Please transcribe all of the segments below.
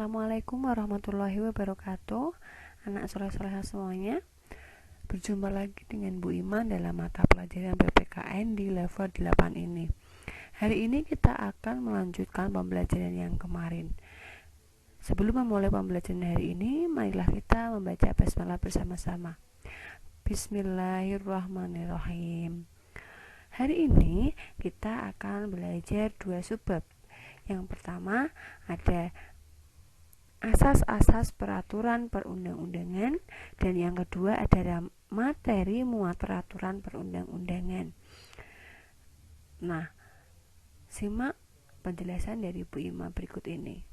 Assalamualaikum warahmatullahi wabarakatuh. Anak soleh-soleha semuanya, berjumpa lagi dengan Bu Iman dalam mata pelajaran PPKN di level 8 ini. Hari ini kita akan melanjutkan pembelajaran yang kemarin. Sebelum memulai pembelajaran hari ini, marilah kita membaca basmalah bersama-sama. Bismillahirrahmanirrahim. Hari ini kita akan belajar dua subbab. Yang pertama ada asas-asas peraturan perundang-undangan, dan yang kedua adalah materi muat peraturan perundang-undangan. Nah, simak penjelasan dari Bu Ima berikut ini.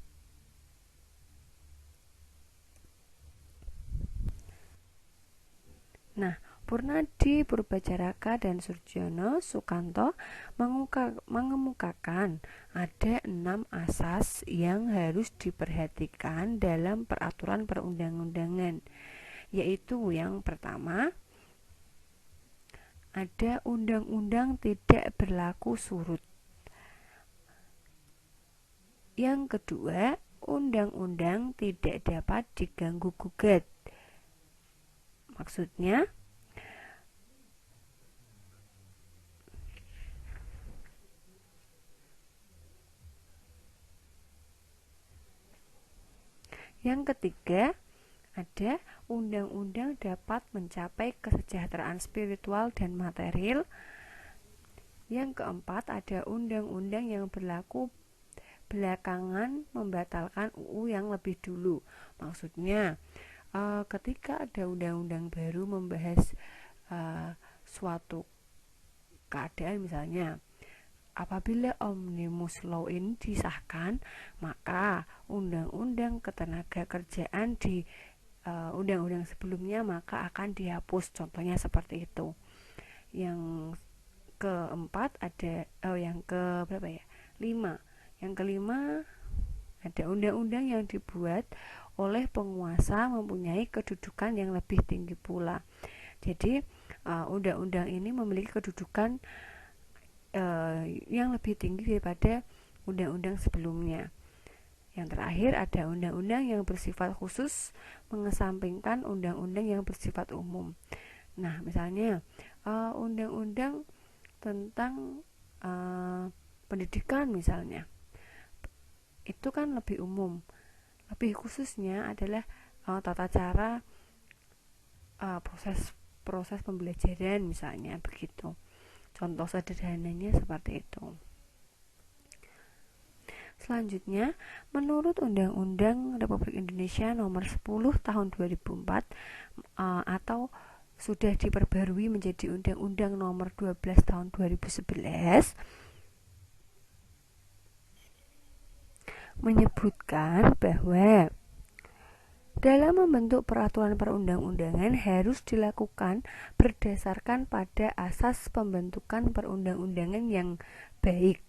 Nah, Purnadi, Purbajaraka, dan Surjono Sukanto mengemukakan ada 6 asas yang harus diperhatikan dalam peraturan perundang-undangan, yaitu yang pertama, ada undang-undang tidak berlaku surut. Yang kedua, undang-undang tidak dapat diganggu-gugat. Maksudnya, yang ketiga, ada undang-undang dapat mencapai kesejahteraan spiritual dan material. Yang keempat, ada undang-undang yang berlaku belakangan membatalkan UU yang lebih dulu. Maksudnya, ketika ada undang-undang baru membahas suatu keadaan, misalnya apabila Omnibus Law ini disahkan, maka undang-undang ketenaga kerjaan di undang-undang sebelumnya maka akan dihapus, contohnya seperti itu. Yang keempat ada yang ke berapa ya? 5. Yang kelima, ada undang-undang yang dibuat oleh penguasa mempunyai kedudukan yang lebih tinggi pula. Jadi undang-undang ini memiliki kedudukan yang lebih tinggi daripada undang-undang sebelumnya. Yang terakhir, ada undang-undang yang bersifat khusus mengesampingkan undang-undang yang bersifat umum. Nah, misalnya undang-undang tentang pendidikan misalnya, itu kan lebih umum. Lebih khususnya adalah tata cara proses pembelajaran misalnya begitu. Contoh sederhananya seperti itu. Selanjutnya, menurut Undang-Undang Republik Indonesia Nomor 10 Tahun 2004 atau sudah diperbarui menjadi Undang-Undang Nomor 12 Tahun 2011, menyebutkan bahwa dalam membentuk peraturan perundang-undangan harus dilakukan berdasarkan pada asas pembentukan perundang-undangan yang baik.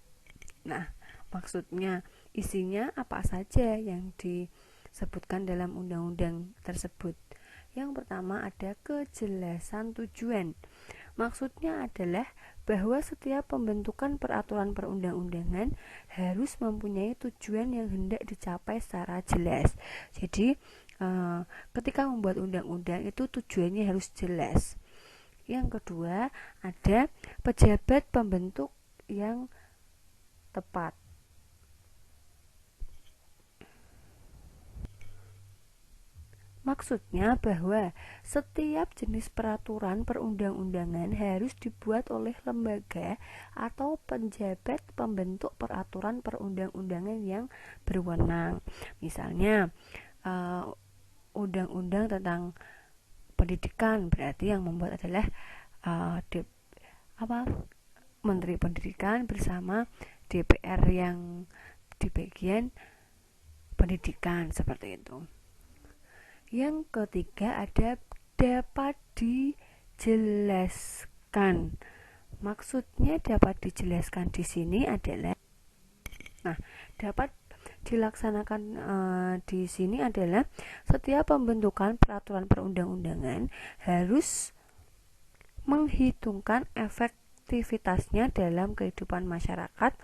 Nah, maksudnya isinya apa saja yang disebutkan dalam undang-undang tersebut. Yang pertama ada kejelasan tujuan. Maksudnya adalah bahwa setiap pembentukan peraturan perundang-undangan harus mempunyai tujuan yang hendak dicapai secara jelas. Jadi ketika membuat undang-undang itu tujuannya harus jelas. Yang kedua, ada pejabat pembentuk yang tepat. Maksudnya bahwa setiap jenis peraturan perundang-undangan harus dibuat oleh lembaga atau penjabat pembentuk peraturan perundang-undangan yang berwenang. Misalnya undang-undang tentang pendidikan, berarti yang membuat adalah Menteri Pendidikan bersama DPR yang di bagian pendidikan, seperti itu. Yang ketiga ada dapat dijelaskan. Maksudnya dapat dijelaskan di sini adalah, dapat dilaksanakan di sini adalah setiap pembentukan peraturan perundang-undangan harus menghitungkan efektivitasnya dalam kehidupan masyarakat,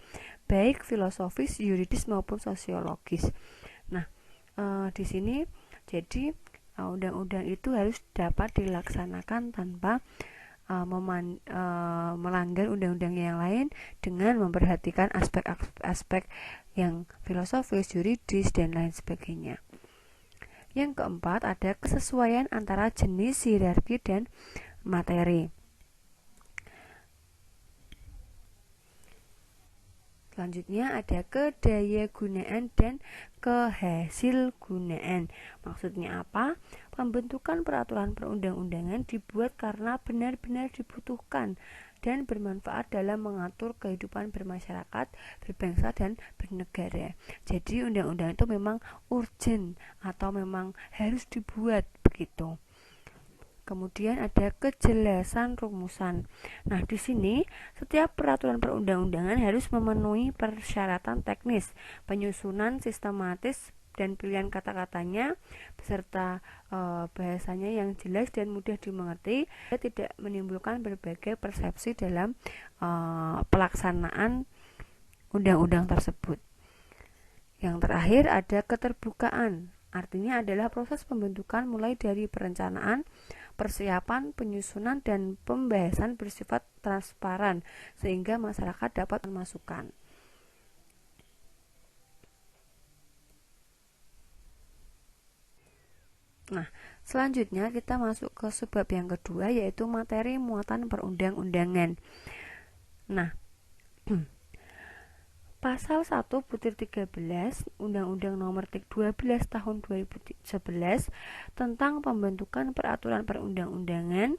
baik filosofis, yuridis maupun sosiologis. Nah, di sini. Jadi undang-undang itu harus dapat dilaksanakan tanpa melanggar undang-undang yang lain dengan memperhatikan aspek-aspek yang filosofis, juridis, dan lain sebagainya. Yang keempat, ada kesesuaian antara jenis, hierarki, dan materi. Selanjutnya ada kedayagunaan dan kehasilgunaan. Maksudnya apa? Pembentukan peraturan perundang-undangan dibuat karena benar-benar dibutuhkan dan bermanfaat dalam mengatur kehidupan bermasyarakat, berbangsa, dan bernegara. Jadi undang-undang itu memang urgent atau memang harus dibuat begitu. Kemudian ada kejelasan rumusan. Nah, di sini setiap peraturan perundang-undangan harus memenuhi persyaratan teknis, penyusunan sistematis dan pilihan kata-katanya beserta bahasanya yang jelas dan mudah dimengerti, tidak menimbulkan berbagai persepsi dalam pelaksanaan undang-undang tersebut. Yang terakhir ada keterbukaan. Artinya adalah proses pembentukan mulai dari perencanaan, persiapan, penyusunan, dan pembahasan bersifat transparan sehingga masyarakat dapat masukan. Nah, selanjutnya kita masuk ke subbab yang kedua, yaitu materi muatan perundang-undangan. Nah, Pasal 1/13 Undang-Undang Nomor 12 Tahun 2011 tentang pembentukan peraturan perundang-undangan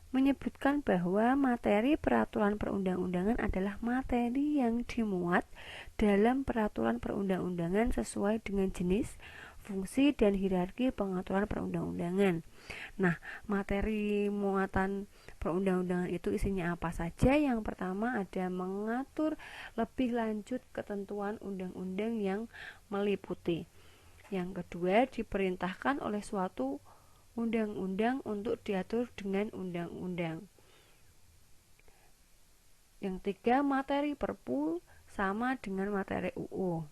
menyebutkan bahwa materi peraturan perundang-undangan adalah materi yang dimuat dalam peraturan perundang-undangan sesuai dengan jenis, fungsi, dan hierarki pengaturan perundang-undangan. Nah, materi muatan perundang-undangan itu isinya apa saja? Yang pertama ada mengatur lebih lanjut ketentuan undang-undang yang meliputi. Yang kedua, diperintahkan oleh suatu undang-undang untuk diatur dengan undang-undang. Yang tiga, materi Perpu sama dengan materi UU.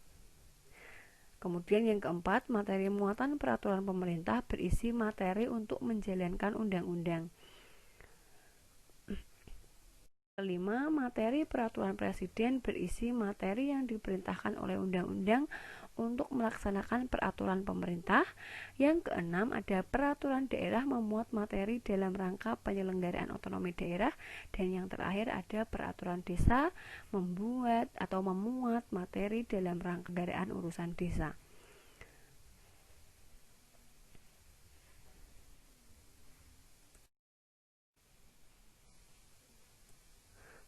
Kemudian yang keempat, materi muatan peraturan pemerintah berisi materi untuk menjalankan undang-undang. Kelima, materi peraturan presiden berisi materi yang diperintahkan oleh undang-undang untuk melaksanakan peraturan pemerintah. Yang keenam, ada peraturan daerah memuat materi dalam rangka penyelenggaraan otonomi daerah. Dan yang terakhir ada peraturan desa membuat atau memuat materi dalam rangka penyelenggaraan urusan desa.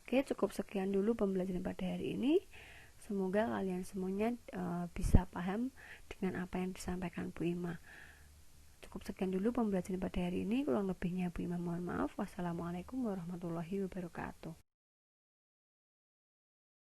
Oke, cukup sekian dulu pembelajaran pada hari ini. Semoga kalian semuanya bisa paham dengan apa yang disampaikan Bu Ima. Cukup sekian dulu pembelajaran pada hari ini. Kurang lebihnya Bu Ima mohon maaf. Wassalamualaikum warahmatullahi wabarakatuh.